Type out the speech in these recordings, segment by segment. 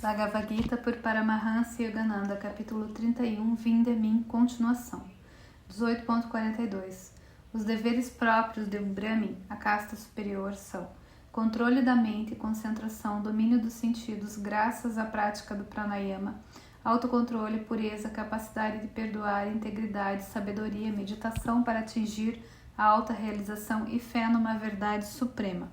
Bhagavad Gita por Paramahansa Yogananda, capítulo 31, Vinde a mim, continuação. 18.42. Os deveres próprios de um Brahmin, a casta superior, são controle da mente, concentração, domínio dos sentidos, graças à prática do pranayama, autocontrole, pureza, capacidade de perdoar, integridade, sabedoria, meditação para atingir a alta realização e fé numa verdade suprema.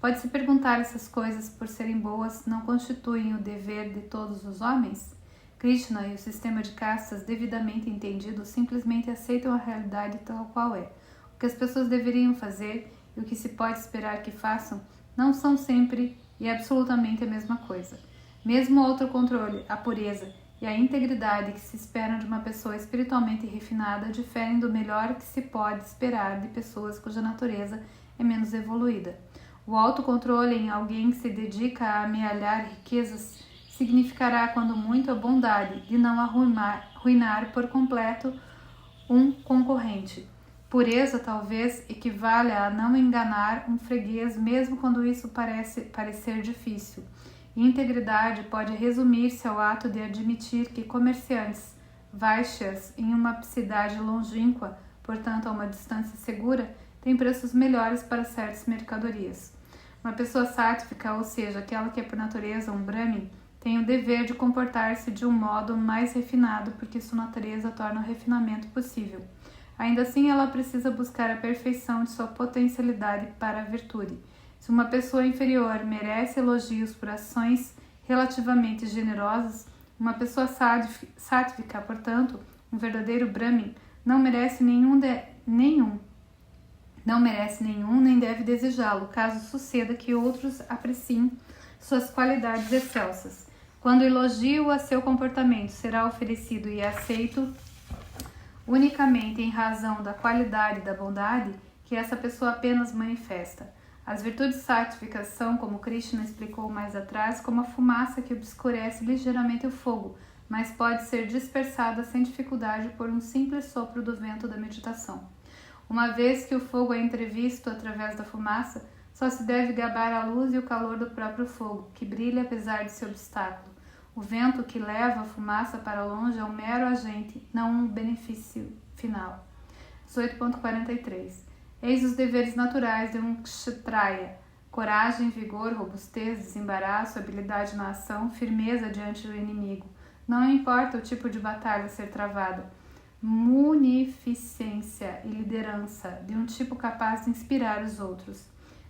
Pode-se perguntar essas coisas, por serem boas, não constituem o dever de todos os homens? Krishna e o sistema de castas devidamente entendido simplesmente aceitam a realidade tal qual é. O que as pessoas deveriam fazer e o que se pode esperar que façam não são sempre e absolutamente a mesma coisa. Mesmo o autocontrole, a pureza e a integridade que se esperam de uma pessoa espiritualmente refinada diferem do melhor que se pode esperar de pessoas cuja natureza é menos evoluída. O autocontrole em alguém que se dedica a amealhar riquezas significará, quando muito, a bondade de não arruinar por completo um concorrente. Pureza, talvez, equivalha a não enganar um freguês, mesmo quando isso parecer difícil. E integridade pode resumir-se ao ato de admitir que comerciantes, vaixas, em uma cidade longínqua, portanto a uma distância segura, têm preços melhores para certas mercadorias. Uma pessoa sáttvica, ou seja, aquela que é por natureza um Brahmin, tem o dever de comportar-se de um modo mais refinado, porque sua natureza torna o refinamento possível. Ainda assim, ela precisa buscar a perfeição de sua potencialidade para a virtude. Se uma pessoa inferior merece elogios por ações relativamente generosas, uma pessoa sáttvica, portanto, um verdadeiro Brahmin, não merece nenhum, nem deve desejá-lo, caso suceda que outros apreciem suas qualidades excelsas. Quando o elogio a seu comportamento será oferecido e aceito unicamente em razão da qualidade e da bondade que essa pessoa apenas manifesta. As virtudes sáttvicas são, como Krishna explicou mais atrás, como a fumaça que obscurece ligeiramente o fogo, mas pode ser dispersada sem dificuldade por um simples sopro do vento da meditação. Uma vez que o fogo é entrevisto através da fumaça, só se deve gabar a luz e o calor do próprio fogo, que brilha apesar de seu obstáculo. O vento que leva a fumaça para longe é um mero agente, não um benefício final. 18.43. Eis os deveres naturais de um kshatriya: coragem, vigor, robustez, desembaraço, habilidade na ação, firmeza diante do inimigo. Não importa o tipo de batalha a ser travada. Munificência e liderança, de um tipo capaz de inspirar os outros.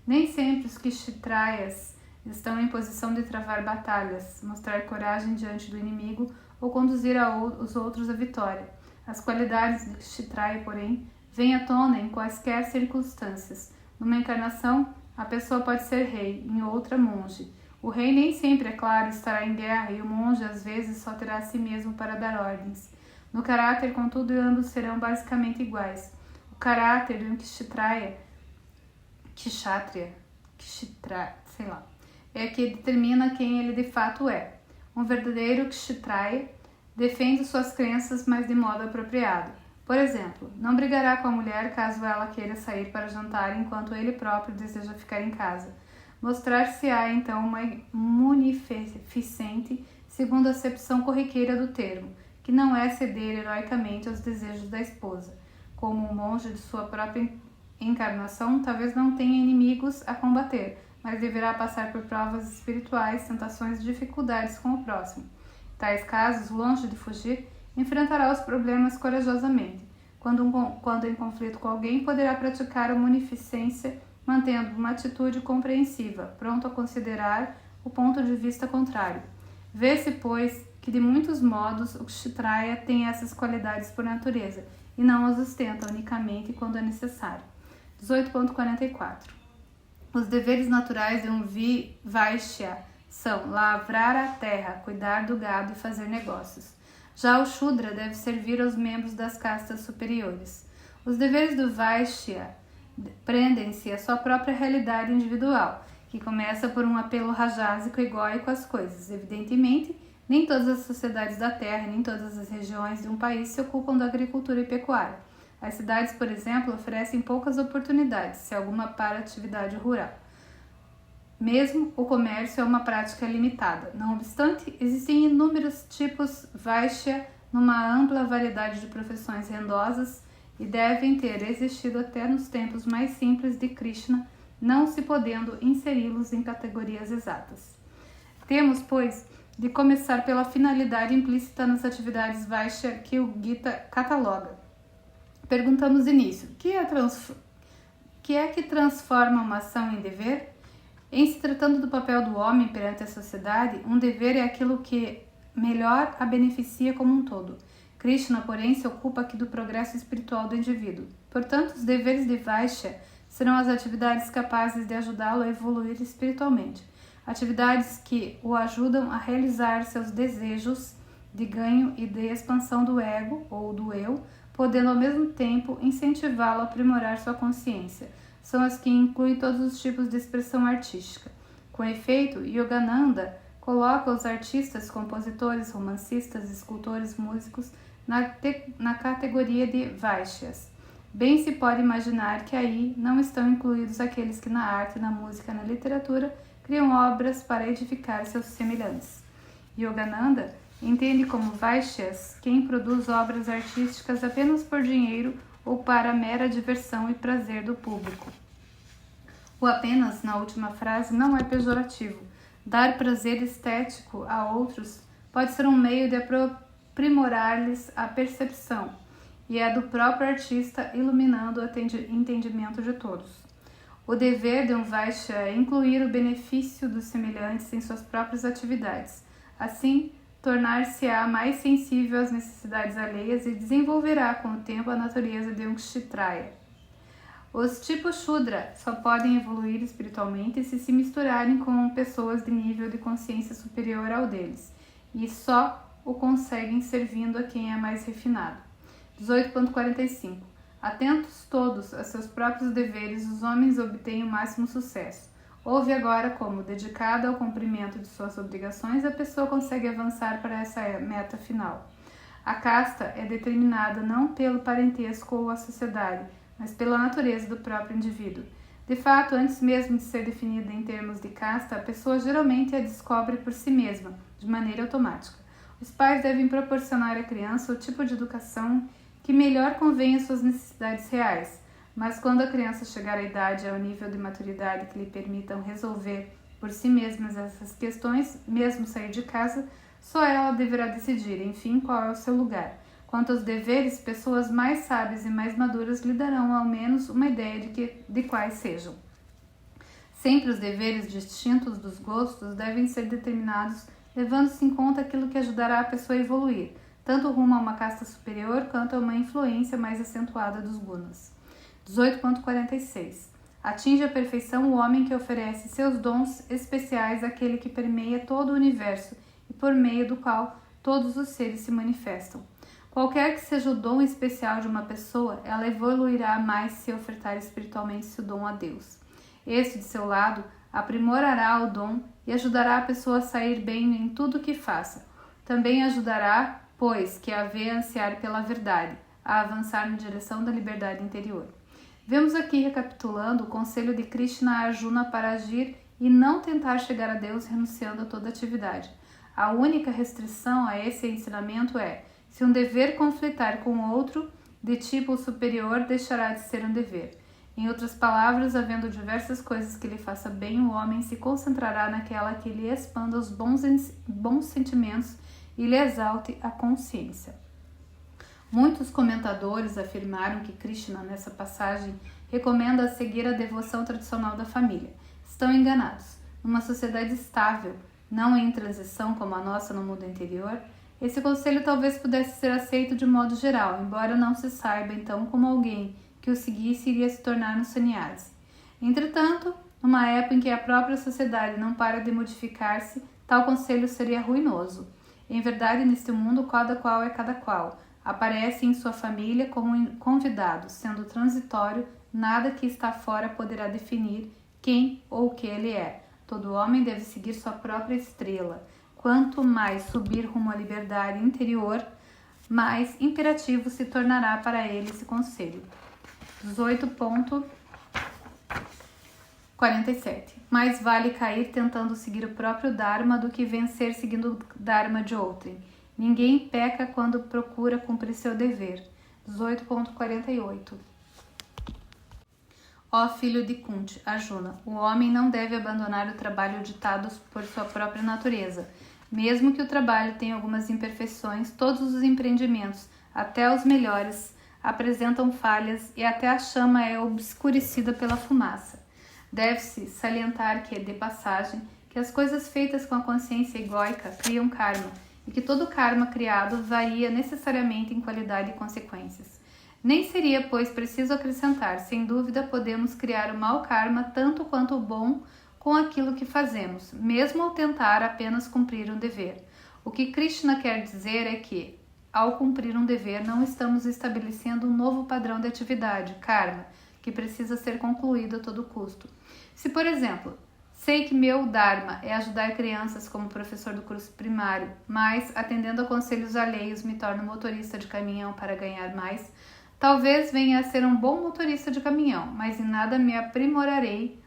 Nem sempre os kshatriyas estão em posição de travar batalhas, mostrar coragem diante do inimigo ou conduzir os outros à vitória. As qualidades do kshatriya, porém, vêm à tona em quaisquer circunstâncias. Numa encarnação, a pessoa pode ser rei, em outra monge. O rei nem sempre, é claro, estará em guerra e o monge às vezes só terá a si mesmo para dar ordens. No caráter, contudo, ambos serão basicamente iguais. O caráter de um kshatriya, é que determina quem ele de fato é. Um verdadeiro kshatriya defende suas crenças, mas de modo apropriado. Por exemplo, não brigará com a mulher caso ela queira sair para jantar enquanto ele próprio deseja ficar em casa. Mostrar-se-á então uma munificente, segundo a acepção corriqueira do termo, que não é ceder heroicamente aos desejos da esposa. Como um monge de sua própria encarnação, talvez não tenha inimigos a combater, mas deverá passar por provas espirituais, tentações e dificuldades com o próximo. Em tais casos, longe de fugir, enfrentará os problemas corajosamente. Quando em conflito com alguém, poderá praticar a munificência, mantendo uma atitude compreensiva, pronto a considerar o ponto de vista contrário. Vê-se, pois, que de muitos modos o kshatriya tem essas qualidades por natureza, e não as ostenta unicamente quando é necessário. 18.44. Os deveres naturais de um vaishya são lavrar a terra, cuidar do gado e fazer negócios. Já o shudra deve servir aos membros das castas superiores. Os deveres do vaishya prendem-se à sua própria realidade individual, que começa por um apelo rajásico e egóico às coisas. Evidentemente, nem todas as sociedades da terra, nem todas as regiões de um país se ocupam da agricultura e pecuária. As cidades, por exemplo, oferecem poucas oportunidades, se alguma, para a atividade rural. Mesmo o comércio é uma prática limitada. Não obstante, existem inúmeros tipos Vaishya numa ampla variedade de profissões rendosas e devem ter existido até nos tempos mais simples de Krishna, não se podendo inseri-los em categorias exatas. Temos, pois, de começar pela finalidade implícita nas atividades Vaishya que o Gita cataloga. Perguntamos de início, que é que transforma uma ação em dever? Em se tratando do papel do homem perante a sociedade, um dever é aquilo que melhor a beneficia como um todo. Krishna, porém, se ocupa aqui do progresso espiritual do indivíduo. Portanto, os deveres de Vaishya serão as atividades capazes de ajudá-lo a evoluir espiritualmente. Atividades que o ajudam a realizar seus desejos de ganho e de expansão do ego ou do eu, podendo ao mesmo tempo incentivá-lo a aprimorar sua consciência. São as que incluem todos os tipos de expressão artística. Com efeito, Yogananda coloca os artistas, compositores, romancistas, escultores, músicos na categoria de Vaishyas. Bem se pode imaginar que aí não estão incluídos aqueles que na arte, na música, na literatura criam obras para edificar seus semelhantes. Yogananda entende como Vaishyas quem produz obras artísticas apenas por dinheiro ou para a mera diversão e prazer do público. O apenas, na última frase, não é pejorativo. Dar prazer estético a outros pode ser um meio de aprimorar-lhes a percepção, e é do próprio artista iluminando o entendimento de todos. O dever de um Vaishya é incluir o benefício dos semelhantes em suas próprias atividades. Assim, tornar-se-á mais sensível às necessidades alheias e desenvolverá com o tempo a natureza de um Kshatriya. Os tipos Shudra só podem evoluir espiritualmente se misturarem com pessoas de nível de consciência superior ao deles, e só o conseguem servindo a quem é mais refinado. 18.45. Atentos todos a seus próprios deveres, os homens obtêm o máximo sucesso. Ouve agora como, dedicada ao cumprimento de suas obrigações, a pessoa consegue avançar para essa meta final. A casta é determinada não pelo parentesco ou a sociedade, mas pela natureza do próprio indivíduo. De fato, antes mesmo de ser definida em termos de casta, a pessoa geralmente a descobre por si mesma, de maneira automática. Os pais devem proporcionar à criança o tipo de educação que melhor convém às suas necessidades reais, mas quando a criança chegar à idade e ao nível de maturidade que lhe permitam resolver por si mesmas essas questões, mesmo sair de casa, só ela deverá decidir, enfim, qual é o seu lugar. Quanto aos deveres, pessoas mais sábias e mais maduras lhe darão ao menos uma ideia de quais sejam. Sempre os deveres distintos dos gostos devem ser determinados levando-se em conta aquilo que ajudará a pessoa a evoluir, tanto rumo a uma casta superior quanto a uma influência mais acentuada dos gunas. 18.46. Atinge a perfeição o homem que oferece seus dons especiais àquele que permeia todo o universo e por meio do qual todos os seres se manifestam. Qualquer que seja o dom especial de uma pessoa, ela evoluirá mais se ofertar espiritualmente seu dom a Deus. Este, de seu lado, aprimorará o dom e ajudará a pessoa a sair bem em tudo o que faça. Também ajudará, pois, que a vê ansiar pela verdade, a avançar na direção da liberdade interior. Vemos aqui, recapitulando, o conselho de Krishna a Arjuna para agir e não tentar chegar a Deus renunciando a toda atividade. A única restrição a esse ensinamento é: se um dever conflitar com outro de tipo superior, deixará de ser um dever. Em outras palavras, havendo diversas coisas que lhe faça bem, o homem se concentrará naquela que lhe expanda os bons sentimentos e lhe exalte a consciência. Muitos comentadores afirmaram que Krishna, nessa passagem, recomenda seguir a devoção tradicional da família. Estão enganados. Numa sociedade estável, não em transição como a nossa no mundo interior, esse conselho talvez pudesse ser aceito de modo geral, embora não se saiba então como alguém que o seguisse iria se tornar um sannyasi. Entretanto, numa época em que a própria sociedade não para de modificar-se, tal conselho seria ruinoso. Em verdade, neste mundo, cada qual é cada qual. Aparece em sua família como um convidado, sendo transitório, nada que está fora poderá definir quem ou o que ele é. Todo homem deve seguir sua própria estrela. Quanto mais subir rumo à liberdade interior, mais imperativo se tornará para ele esse conselho. 18.47. 47. Mais vale cair tentando seguir o próprio Dharma do que vencer seguindo o Dharma de outrem. Ninguém peca quando procura cumprir seu dever. 18.48. Ó filho de Kunti, Arjuna, o homem não deve abandonar o trabalho ditado por sua própria natureza. Mesmo que o trabalho tenha algumas imperfeições, todos os empreendimentos, até os melhores, apresentam falhas e até a chama é obscurecida pela fumaça. Deve-se salientar que, de passagem, que as coisas feitas com a consciência egóica criam karma e que todo karma criado varia necessariamente em qualidade e consequências. Nem seria, pois, preciso acrescentar, sem dúvida podemos criar o mau karma tanto quanto o bom com aquilo que fazemos, mesmo ao tentar apenas cumprir um dever. O que Krishna quer dizer é que, ao cumprir um dever, não estamos estabelecendo um novo padrão de atividade, karma, que precisa ser concluído a todo custo. Se, por exemplo, sei que meu dharma é ajudar crianças como professor do curso primário, mas, atendendo a conselhos alheios, me torno motorista de caminhão para ganhar mais, talvez venha a ser um bom motorista de caminhão, mas em nada me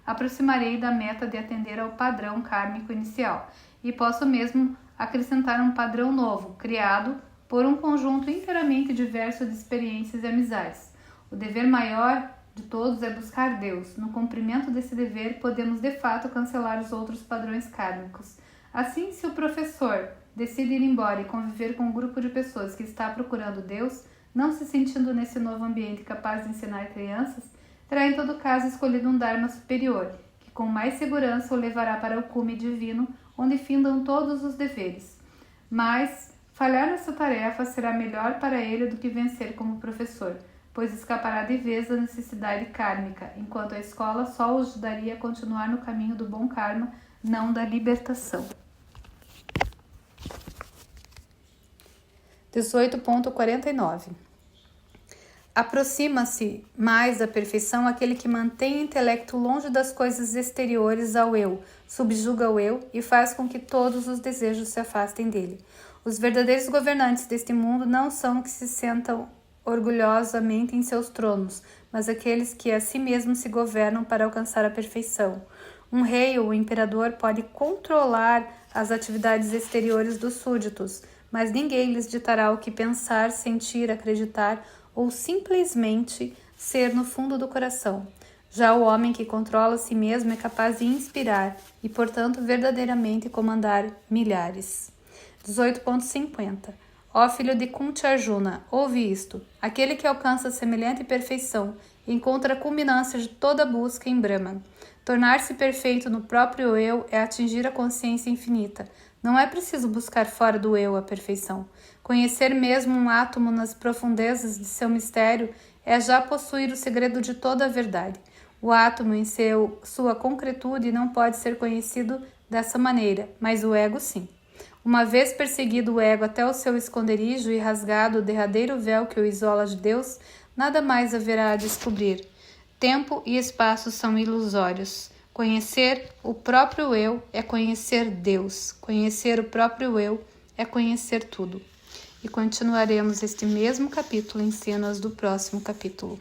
aproximarei da meta de atender ao padrão kármico inicial, e posso mesmo acrescentar um padrão novo, criado por um conjunto inteiramente diverso de experiências e amizades. O dever maior de todos é buscar Deus. No cumprimento desse dever, podemos de fato cancelar os outros padrões kármicos. Assim, se o professor decide ir embora e conviver com um grupo de pessoas que está procurando Deus, não se sentindo nesse novo ambiente capaz de ensinar crianças, terá em todo caso escolhido um Dharma superior, que com mais segurança o levará para o cume divino, onde findam todos os deveres. Mas falhar nessa tarefa será melhor para ele do que vencer como professor, pois escapará de vez da necessidade kármica, enquanto a escola só o ajudaria a continuar no caminho do bom karma, não da libertação. 18.49. Aproxima-se mais da perfeição aquele que mantém o intelecto longe das coisas exteriores ao eu, subjuga o eu e faz com que todos os desejos se afastem dele. Os verdadeiros governantes deste mundo não são que se sentam orgulhosamente em seus tronos, mas aqueles que a si mesmos se governam para alcançar a perfeição. Um rei ou imperador pode controlar as atividades exteriores dos súditos, mas ninguém lhes ditará o que pensar, sentir, acreditar ou simplesmente ser no fundo do coração. Já o homem que controla a si mesmo é capaz de inspirar e, portanto, verdadeiramente comandar milhares. 18.50. Ó filho de Kunti Arjuna, ouve isto. Aquele que alcança semelhante perfeição encontra a culminância de toda busca em Brahman. Tornar-se perfeito no próprio eu é atingir a consciência infinita. Não é preciso buscar fora do eu a perfeição. Conhecer mesmo um átomo nas profundezas de seu mistério é já possuir o segredo de toda a verdade. O átomo em sua concretude não pode ser conhecido dessa maneira, mas o ego sim. Uma vez perseguido o ego até o seu esconderijo e rasgado o derradeiro véu que o isola de Deus, nada mais haverá a descobrir. Tempo e espaço são ilusórios. Conhecer o próprio eu é conhecer Deus. Conhecer o próprio eu é conhecer tudo. E continuaremos este mesmo capítulo em cenas do próximo capítulo.